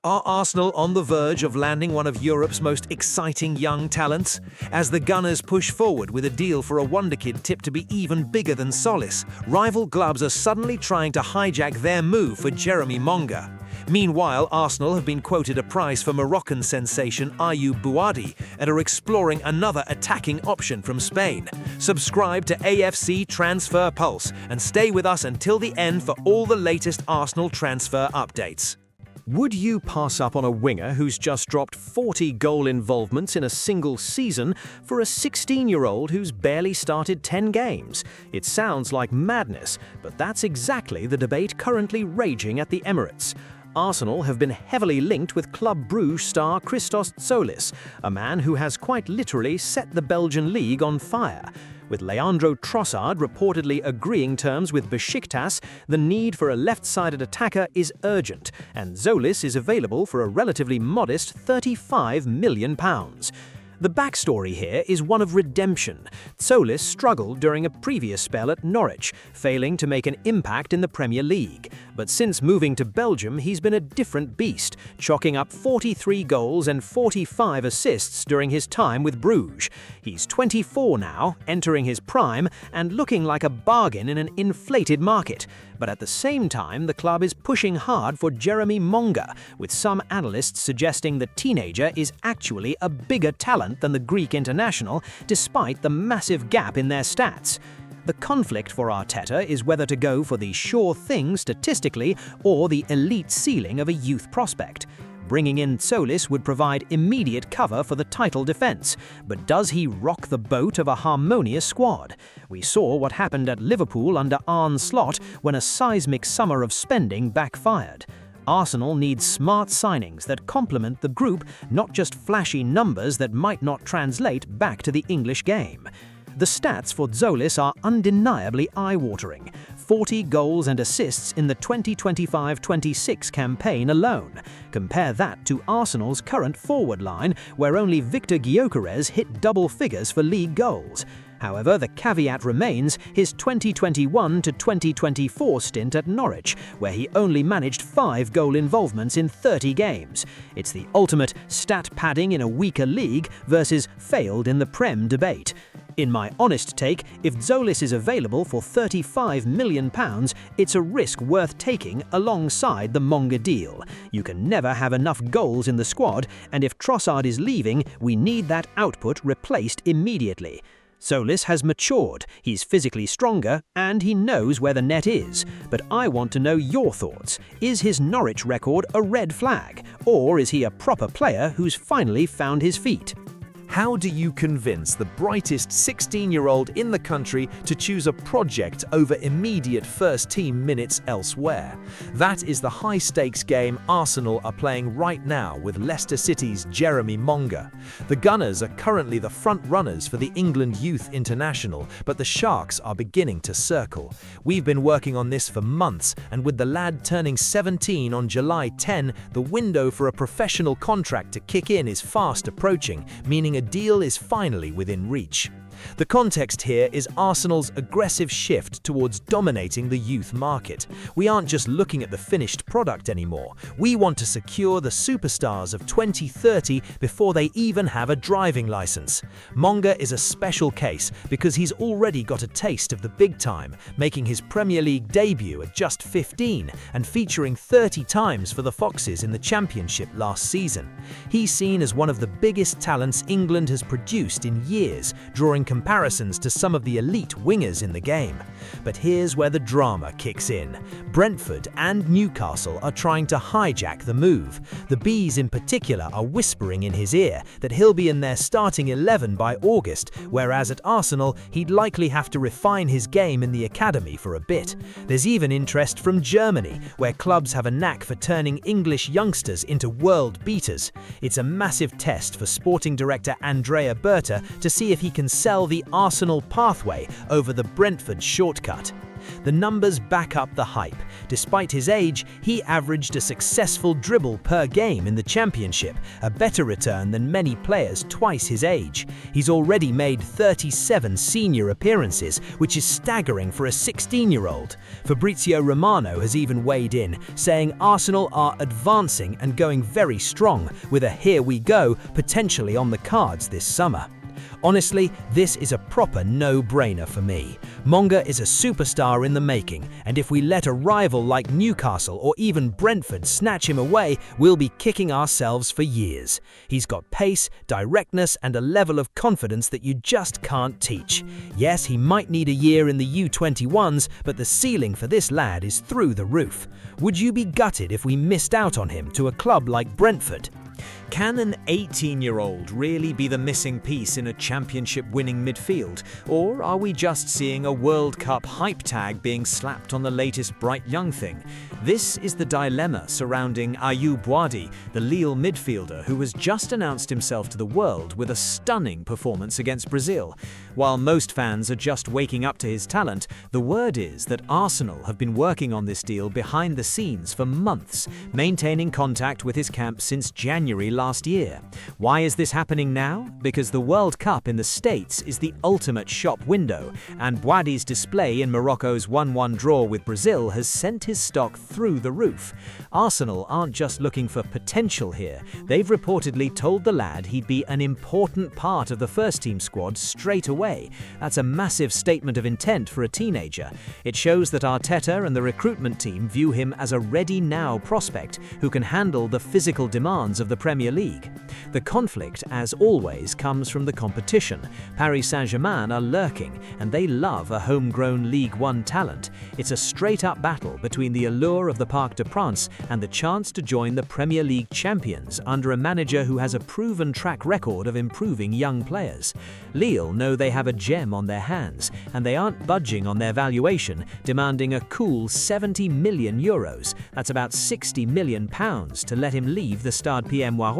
Are Arsenal on the verge of landing one of Europe's most exciting young talents? As the Gunners push forward with a deal for a wonderkid tipped to be even bigger than Solis, rival clubs are suddenly trying to hijack their move for Jeremy Monga. Meanwhile, Arsenal have been quoted a price for Moroccan sensation Ayyoub Bouaddi and are exploring another attacking option from Spain. Subscribe to AFC Transfer Pulse and stay with us until the end for all the latest Arsenal transfer updates. Would you pass up on a winger who's just dropped 40 goal involvements in a single season for a 16-year-old who's barely started 10 games? It sounds like madness, but that's exactly the debate currently raging at the Emirates. Arsenal have been heavily linked with Club Brugge star Christos Tzolis, a man who has quite literally set the Belgian league on fire. With Leandro Trossard reportedly agreeing terms with Besiktas, the need for a left-sided attacker is urgent, and Tzolis is available for a relatively modest £35 million. The backstory here is one of redemption. Tzolis struggled during a previous spell at Norwich, failing to make an impact in the Premier League. But since moving to Belgium, he's been a different beast, chalking up 43 goals and 45 assists during his time with Bruges. He's 24 now, entering his prime, and looking like a bargain in an inflated market. But at the same time, the club is pushing hard for Jeremy Monga, with some analysts suggesting the teenager is actually a bigger talent than the Greek international, despite the massive gap in their stats. The conflict for Arteta is whether to go for the sure thing statistically or the elite ceiling of a youth prospect. Bringing in Tzolis would provide immediate cover for the title defence, but does he rock the boat of a harmonious squad? We saw what happened at Liverpool under Arne Slot when a seismic summer of spending backfired. Arsenal needs smart signings that complement the group, not just flashy numbers that might not translate back to the English game. The stats for Tzolis are undeniably eye-watering. 40 goals and assists in the 2025-26 campaign alone. Compare that to Arsenal's current forward line, where only Victor Gyökeres hit double figures for league goals. However, the caveat remains his 2021-2024 stint at Norwich, where he only managed 5 goal involvements in 30 games. It's the ultimate stat padding in a weaker league versus failed in the Prem debate. In my honest take, if Tzolis is available for £35 million, it's a risk worth taking alongside the Monga deal. You can never have enough goals in the squad, and if Trossard is leaving, we need that output replaced immediately. Tzolis has matured, he's physically stronger, and he knows where the net is. But I want to know your thoughts. Is his Norwich record a red flag, or is he a proper player who's finally found his feet? How do you convince the brightest 16-year-old in the country to choose a project over immediate first-team minutes elsewhere? That is the high-stakes game Arsenal are playing right now with Leicester City's Jeremy Monga. The Gunners are currently the front-runners for the England Youth International, but the Sharks are beginning to circle. We've been working on this for months, and with the lad turning 17 on July 10, the window for a professional contract to kick in is fast approaching, meaning a deal is finally within reach. The context here is Arsenal's aggressive shift towards dominating the youth market. We aren't just looking at the finished product anymore. We want to secure the superstars of 2030 before they even have a driving license. Monga is a special case because he's already got a taste of the big time, making his Premier League debut at just 15 and featuring 30 times for the Foxes in the Championship last season. He's seen as one of the biggest talents England has produced in years, drawing comparisons to some of the elite wingers in the game. But here's where the drama kicks in. Brentford and Newcastle are trying to hijack the move. The Bees in particular are whispering in his ear that he'll be in their starting 11 by August, whereas at Arsenal he'd likely have to refine his game in the academy for a bit. There's even interest from Germany, where clubs have a knack for turning English youngsters into world beaters. It's a massive test for sporting director Andrea Berta to see if he can sell the Arsenal pathway over the Brentford shortcut. The numbers back up the hype. Despite his age, he averaged a successful dribble per game in the championship, a better return than many players twice his age. He's already made 37 senior appearances, which is staggering for a 16-year-old. Fabrizio Romano has even weighed in, saying Arsenal are advancing and going very strong, with a "here we go" potentially on the cards this summer. Honestly, this is a proper no-brainer for me. Monga is a superstar in the making, and if we let a rival like Newcastle or even Brentford snatch him away, we'll be kicking ourselves for years. He's got pace, directness, and a level of confidence that you just can't teach. Yes, he might need a year in the U21s, but the ceiling for this lad is through the roof. Would you be gutted if we missed out on him to a club like Brentford? Can an 18-year-old really be the missing piece in a championship-winning midfield? Or are we just seeing a World Cup hype tag being slapped on the latest bright young thing? This is the dilemma surrounding Ayyoub Bouaddi, the Lille midfielder who has just announced himself to the world with a stunning performance against Brazil. While most fans are just waking up to his talent, the word is that Arsenal have been working on this deal behind the scenes for months, maintaining contact with his camp since January last year. Why is this happening now? Because the World Cup in the States is the ultimate shop window, and Bouaddi's display in Morocco's 1-1 draw with Brazil has sent his stock through the roof. Arsenal aren't just looking for potential here. They've reportedly told the lad he'd be an important part of the first-team squad straight away. That's a massive statement of intent for a teenager. It shows that Arteta and the recruitment team view him as a ready-now prospect who can handle the physical demands of the Premier League. The conflict, as always, comes from the competition. Paris Saint-Germain are lurking, and they love a homegrown League One talent. It's a straight-up battle between the allure of the Parc des Princes and the chance to join the Premier League champions under a manager who has a proven track record of improving young players. Lille know they have a gem on their hands, and they aren't budging on their valuation, demanding a cool €70 million. That's about £60 million to let him leave the Stade Pierre-Mauroy.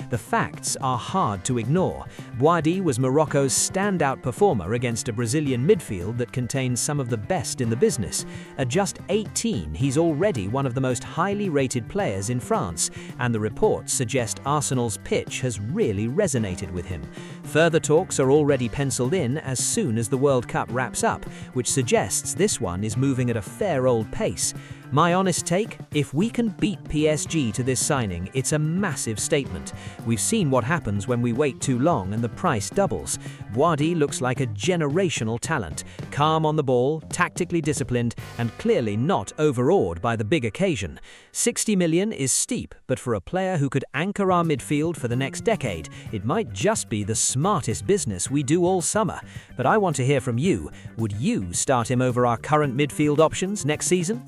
The facts are hard to ignore. Bouaddi was Morocco's standout performer against a Brazilian midfield that contains some of the best in the business. At just 18, he's already one of the most highly rated players in France, and the reports suggest Arsenal's pitch has really resonated with him. Further talks are already penciled in as soon as the World Cup wraps up, which suggests this one is moving at a fair old pace. My honest take, if we can beat PSG to this signing, it's a massive statement. We've seen what happens when we wait too long and the price doubles. Bouaddi looks like a generational talent, calm on the ball, tactically disciplined, and clearly not overawed by the big occasion. 60 million is steep, but for a player who could anchor our midfield for the next decade, it might just be the smartest business we do all summer. But I want to hear from you. Would you start him over our current midfield options next season?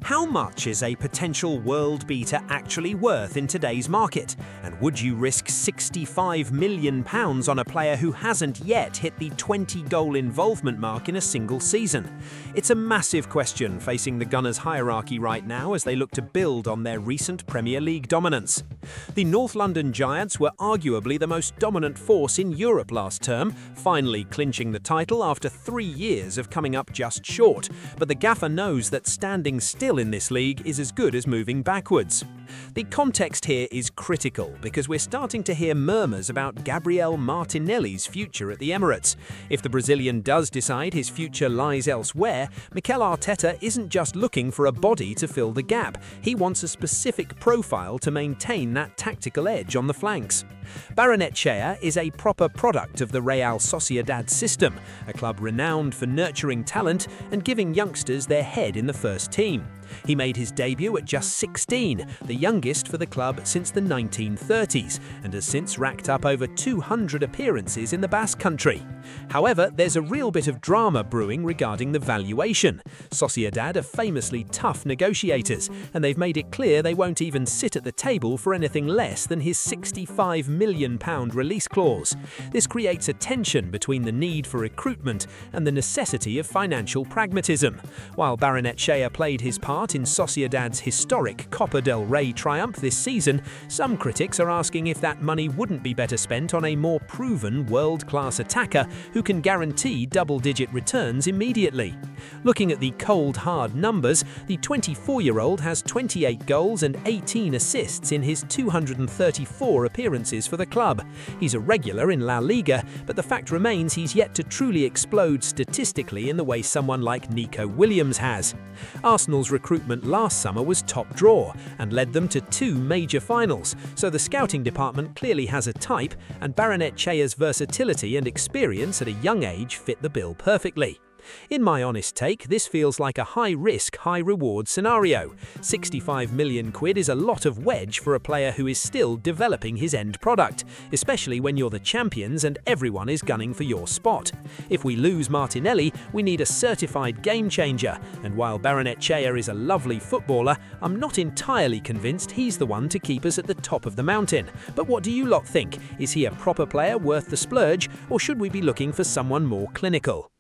How much is a potential world beater actually worth in today's market? And would you risk £65 million on a player who hasn't yet hit the 20-goal involvement mark in a single season? It's a massive question facing the Gunners' hierarchy right now as they look to build on their recent Premier League dominance. The North London Giants were arguably the most dominant force in Europe last term, finally clinching the title after 3 years of coming up just short. But the gaffer knows that standing still in this league is as good as moving backwards. The context here is critical because we're starting to hear murmurs about Gabriel Martinelli's future at the Emirates. If the Brazilian does decide his future lies elsewhere, Mikel Arteta isn't just looking for a body to fill the gap. He wants a specific profile to maintain that tactical edge on the flanks. Barrenetxea is a proper product of the Real Sociedad system, a club renowned for nurturing talent and giving youngsters their head in the first team. He made his debut at just 16, the youngest for the club since the 1930s, and has since racked up over 200 appearances in the Basque Country. However, there's a real bit of drama brewing regarding the valuation. Sociedad are famously tough negotiators, and they've made it clear they won't even sit at the table for anything less than his £65 million release clause. This creates a tension between the need for recruitment and the necessity of financial pragmatism. While Barrenetxea played his part in Sociedad's historic Copa del Rey triumph this season, some critics are asking if that money wouldn't be better spent on a more proven world-class attacker who can guarantee double-digit returns immediately. Looking at the cold, hard numbers, the 24-year-old has 28 goals and 18 assists in his 234 appearances for the club. He's a regular in La Liga, but the fact remains he's yet to truly explode statistically in the way someone like Nico Williams has. Arsenal's recruitment last summer was top draw and led them to 2 major finals, so the scouting department clearly has a type, and Barrenetxea's versatility and experience at a young age fit the bill perfectly. In my honest take, this feels like a high-risk, high-reward scenario. 65 million quid is a lot of wedge for a player who is still developing his end product, especially when you're the champions and everyone is gunning for your spot. If we lose Martinelli, we need a certified game changer, and while Barrenetxea is a lovely footballer, I'm not entirely convinced he's the one to keep us at the top of the mountain. But what do you lot think? Is he a proper player worth the splurge, or should we be looking for someone more clinical?